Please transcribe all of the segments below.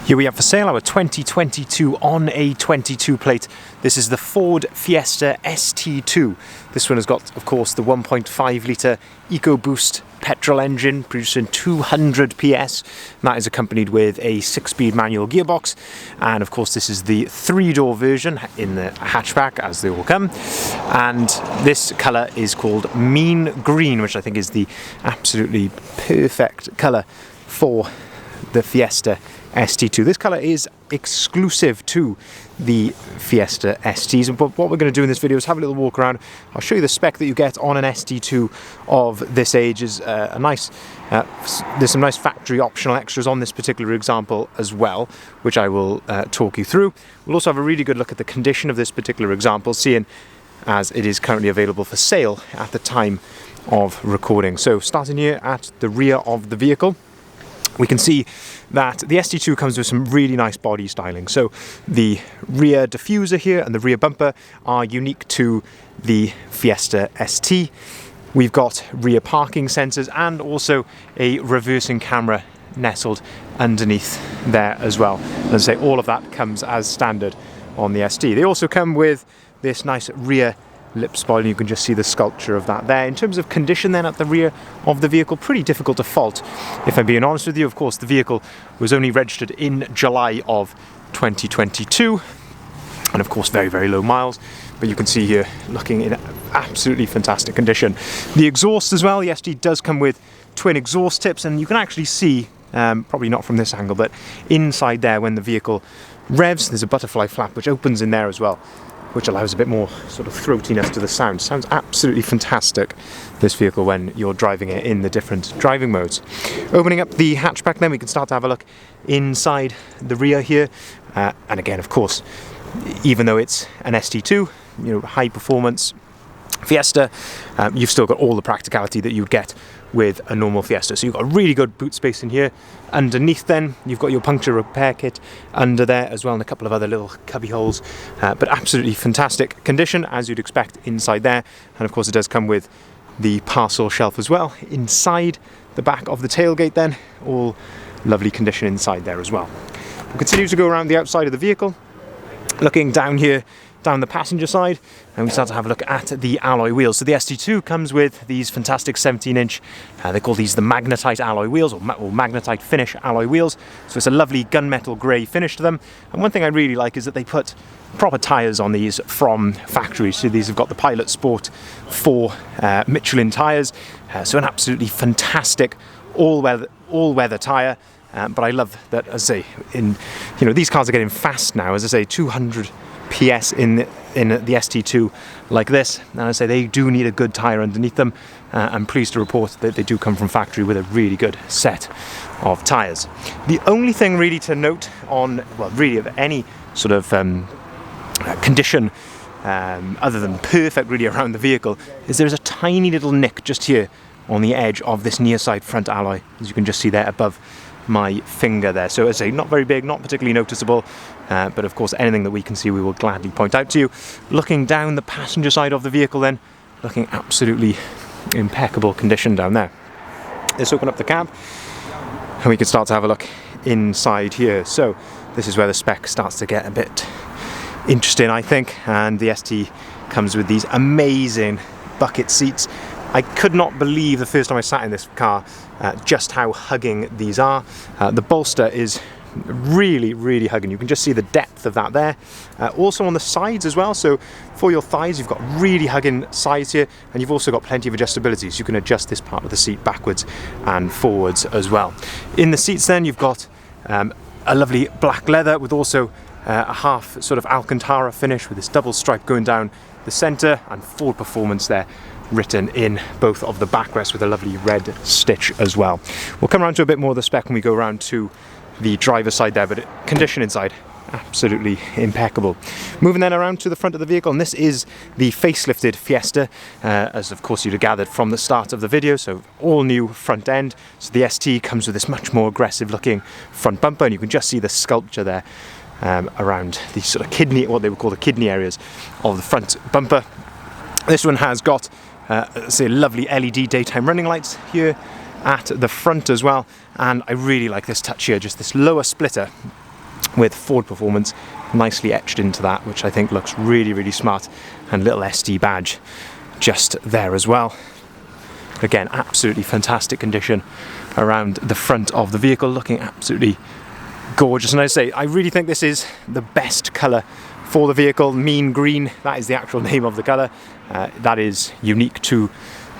Here we have for sale our 2022 on a 22 plate. This is the Ford Fiesta ST-2. This one has got, of course, the 1.5 litre EcoBoost petrol engine producing 200 PS. And that is accompanied with a 6-speed manual gearbox. And of course, this is the 3-door version in the hatchback, as they all come. And this colour is called Mean Green, which I think is the absolutely perfect colour for the Fiesta ST2. This colour is exclusive to the Fiesta STs, but what we're going to do in this video is have a little walk around. I'll show you the spec that you get on an ST2 of this age. Is a nice there's some nice factory optional extras on this particular example as well, which I will talk you through. We'll also have a really good look at the condition of this particular example, seeing as it is currently available for sale at the time of recording. So starting here at the rear of the vehicle, we can see that the ST2 comes with some really nice body styling. So the rear diffuser here and the rear bumper are unique to the Fiesta ST. We've got rear parking sensors and also a reversing camera nestled underneath there as well. As I say, all of that comes as standard on the ST. They also come with this nice rear lip spoiler. You can just see the sculpture of that there. In terms of condition then at the rear of the vehicle, pretty difficult to fault, if I'm being honest with you. Of course, the vehicle was only registered in July of 2022, and of course very, very low miles, but you can see here looking in absolutely fantastic condition. The exhaust as well, the ST does come with twin exhaust tips, and you can actually see, probably not from this angle, but inside there when the vehicle revs, there's a butterfly flap which opens in there as well, which allows a bit more sort of throatiness to the sound. Sounds absolutely fantastic, this vehicle, when you're driving it in the different driving modes. Opening up the hatchback then, we can start to have a look inside the rear here. And again, of course, even though it's an ST2, you know, high performance Fiesta, you've still got all the practicality that you'd get with a normal Fiesta. So you've got a really good boot space in here. Underneath then, you've got your puncture repair kit under there as well, and a couple of other little cubby holes, but absolutely fantastic condition as you'd expect inside there. And of course it does come with the parcel shelf as well inside the back of the tailgate then, all lovely condition inside there as well. We'll continue to go around the outside of the vehicle, looking down here down the passenger side, and we start to have a look at the alloy wheels. So the ST2 comes with these fantastic 17-inch, they call these the magnetite alloy wheels, or magnetite finish alloy wheels. So it's a lovely gunmetal grey finish to them. And one thing I really like is that they put proper tyres on these from factory. So these have got the Pilot Sport 4 Michelin tyres, so an absolutely fantastic all-weather tyre. But I love that, as I say, these cars are getting fast now. As I say, 200 PS in the ST2 like this, and I say they do need a good tyre underneath them. I'm pleased to report that they do come from factory with a really good set of tyres. The only thing really to note on, well, really of any sort of condition other than perfect really around the vehicle, is there's a tiny little nick just here on the edge of this near side front alloy, as you can just see there above my finger there. So as I say, not very big, not particularly noticeable, but of course anything that we can see we will gladly point out to you. Looking down the passenger side of the vehicle then, looking absolutely impeccable condition down there. Let's open up the cab and we can start to have a look inside here. So this is where the spec starts to get a bit interesting, I think, and the ST comes with these amazing bucket seats. I could not believe the first time I sat in this car just how hugging these are. The bolster is really, really hugging. You can just see the depth of that there. Also on the sides as well, so for your thighs you've got really hugging sides here, and you've also got plenty of adjustabilities. You can adjust this part of the seat backwards and forwards as well. In the seats then you've got a lovely black leather with also a half sort of Alcantara finish with this double stripe going down the centre, and Ford Performance there written in both of the backrests with a lovely red stitch as well. We'll come around to a bit more of the spec when we go around to the driver's side there, but condition inside absolutely impeccable. Moving then around to the front of the vehicle, and this is the facelifted Fiesta, as of course you'd have gathered from the start of the video. So all new front end. So the ST comes with this much more aggressive looking front bumper, and you can just see the sculpture there around the sort of kidney, what they would call the kidney areas of the front bumper. This one has got say lovely LED daytime running lights here at the front as well, and I really like this touch here, just this lower splitter with Ford Performance nicely etched into that, which I think looks really, really smart, and little SD badge just there as well. Again, absolutely fantastic condition around the front of the vehicle, looking absolutely gorgeous. And I say, I really think this is the best colour for the vehicle. Mean green, that is the actual name of the colour. That is unique to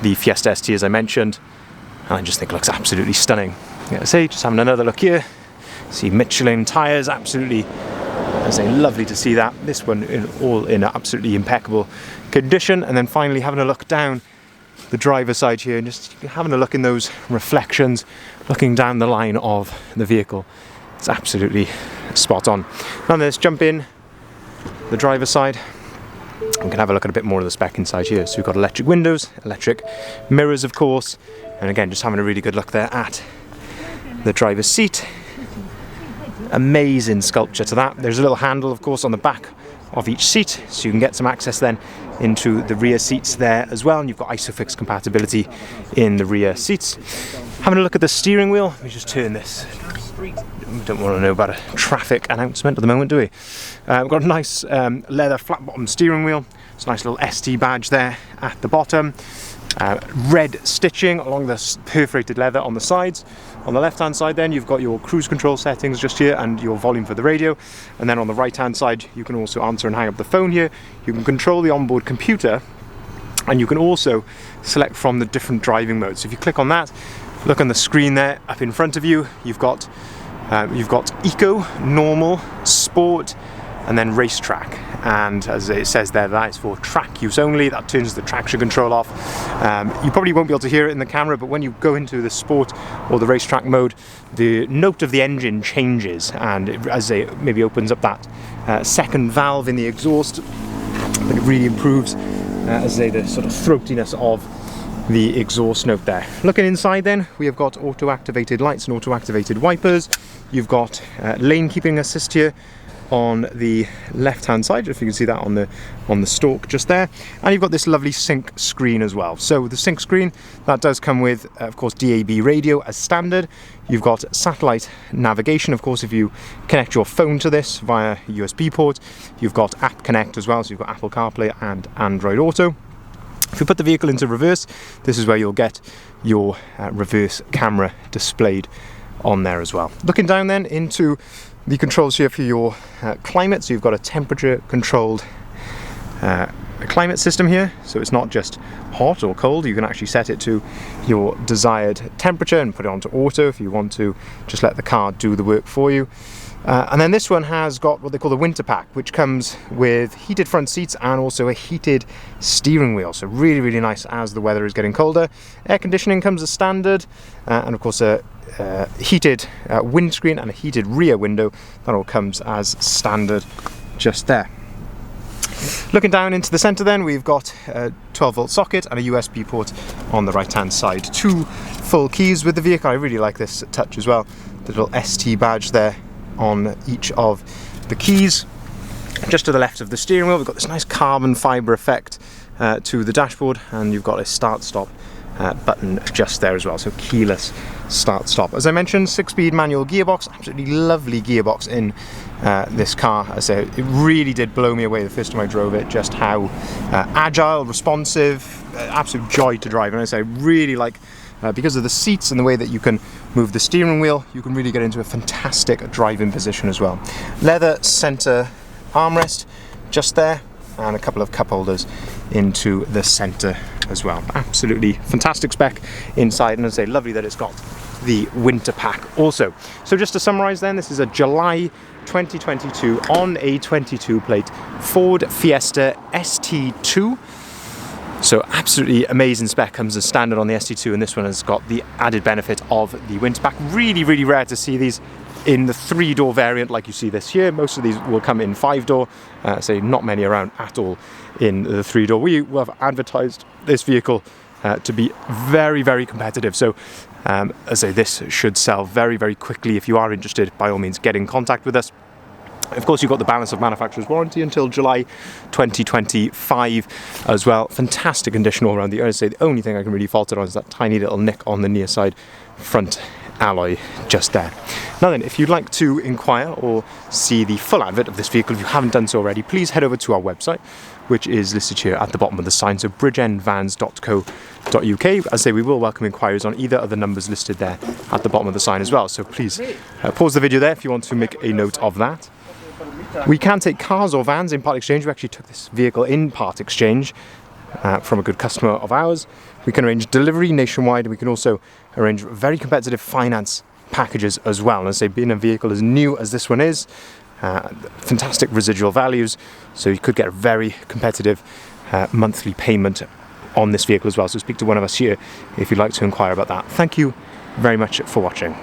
the Fiesta ST, as I mentioned, and I just think it looks absolutely stunning. Yeah, say, just having another look here, see Michelin tyres, absolutely, I say, lovely to see that. This one all in absolutely impeccable condition. And then finally having a look down the driver's side here and just having a look in those reflections, looking down the line of the vehicle. It's absolutely spot on. Now let's jump in the driver's side. We can have a look at a bit more of the spec inside here. So we've got electric windows, electric mirrors, of course, and again, just having a really good look there at the driver's seat. Amazing sculpture to that. There's a little handle, of course, on the back of each seat, so you can get some access then into the rear seats there as well, and you've got ISOFIX compatibility in the rear seats. Having a look at the steering wheel, let me just turn this. We don't want to know about a traffic announcement at the moment, do we? We've got a nice leather flat bottom steering wheel. It's a nice little ST badge there at the bottom. Red stitching along the perforated leather on the sides. On the left hand side then you've got your cruise control settings just here and your volume for the radio, and then on the right hand side you can also answer and hang up the phone here. You can control the onboard computer, and you can also select from the different driving modes. So if you click on that, look on the screen there up in front of you, you've got Eco, Normal, Sport, and then Racetrack. And as it says there, that is for track use only. That turns the traction control off. You probably won't be able to hear it in the camera, but when you go into the Sport or the Racetrack mode, the note of the engine changes, and as it maybe opens up that second valve in the exhaust, but it really improves as I say, the sort of throatiness of the exhaust note there. Looking inside then, we have got auto-activated lights and auto-activated wipers. You've got lane keeping assist here on the left hand side, if you can see that on the stalk just there, and you've got this lovely sync screen as well. So the sync screen, that does come with of course DAB radio as standard. You've got satellite navigation, of course, if you connect your phone to this via USB port. You've got App Connect as well, so you've got Apple CarPlay and Android Auto. If you put the vehicle into reverse, this is where you'll get your reverse camera displayed on there as well. Looking down then into the controls here for your climate, so you've got a temperature controlled climate system here, so it's not just hot or cold. You can actually set it to your desired temperature and put it onto auto if you want to just let the car do the work for you. And then this one has got what they call the winter pack, which comes with heated front seats and also a heated steering wheel, so really, really nice as the weather is getting colder. Air conditioning comes as standard, and of course a heated windscreen and a heated rear window. That all comes as standard just there. Looking down into the centre then, we've got a 12-volt socket and a USB port on the right hand side. 2 full keys with the vehicle. I really like this touch as well, the little ST badge there on each of the keys. Just to the left of the steering wheel, we've got this nice carbon fibre effect to the dashboard, and you've got a start-stop button just there as well, so keyless start-stop. As I mentioned, 6-speed manual gearbox, absolutely lovely gearbox in this car. As I say, it really did blow me away the first time I drove it, just how agile, responsive, absolute joy to drive. And as I say, I really like, because of the seats and the way that you can move the steering wheel, you can really get into a fantastic driving position as well. Leather center armrest just there, and a couple of cup holders into the center as well. Absolutely fantastic spec inside, and as I say, lovely that it's got the winter pack also. So just to summarize then, this is a July 2022 on a 22 plate Ford Fiesta ST-2. So absolutely amazing spec, comes as standard on the ST2, and this one has got the added benefit of the winter pack. Really, really rare to see these in the 3-door variant like you see this here. Most of these will come in 5-door, so not many around at all in the 3-door. We have advertised this vehicle to be very, very competitive. So as I say, this should sell very, very quickly. If you are interested, by all means, get in contact with us. Of course, you've got the balance of manufacturer's warranty until July 2025 as well. Fantastic condition all around the. I would say the only thing I can really fault it on is that tiny little nick on the near side front alloy just there. Now then, if you'd like to inquire or see the full advert of this vehicle, if you haven't done so already, please head over to our website, which is listed here at the bottom of the sign, so bridgeendvans.co.uk. As I say, we will welcome inquiries on either of the numbers listed there at the bottom of the sign as well, so please pause the video there if you want to make a note of that. We can take cars or vans in part exchange. We actually took this vehicle in part exchange from a good customer of ours. We can arrange delivery nationwide, and we can also arrange very competitive finance packages as well. And as I say, being a vehicle as new as this one is, fantastic residual values, so you could get a very competitive monthly payment on this vehicle as well. So speak to one of us here if you'd like to inquire about that. Thank you very much for watching.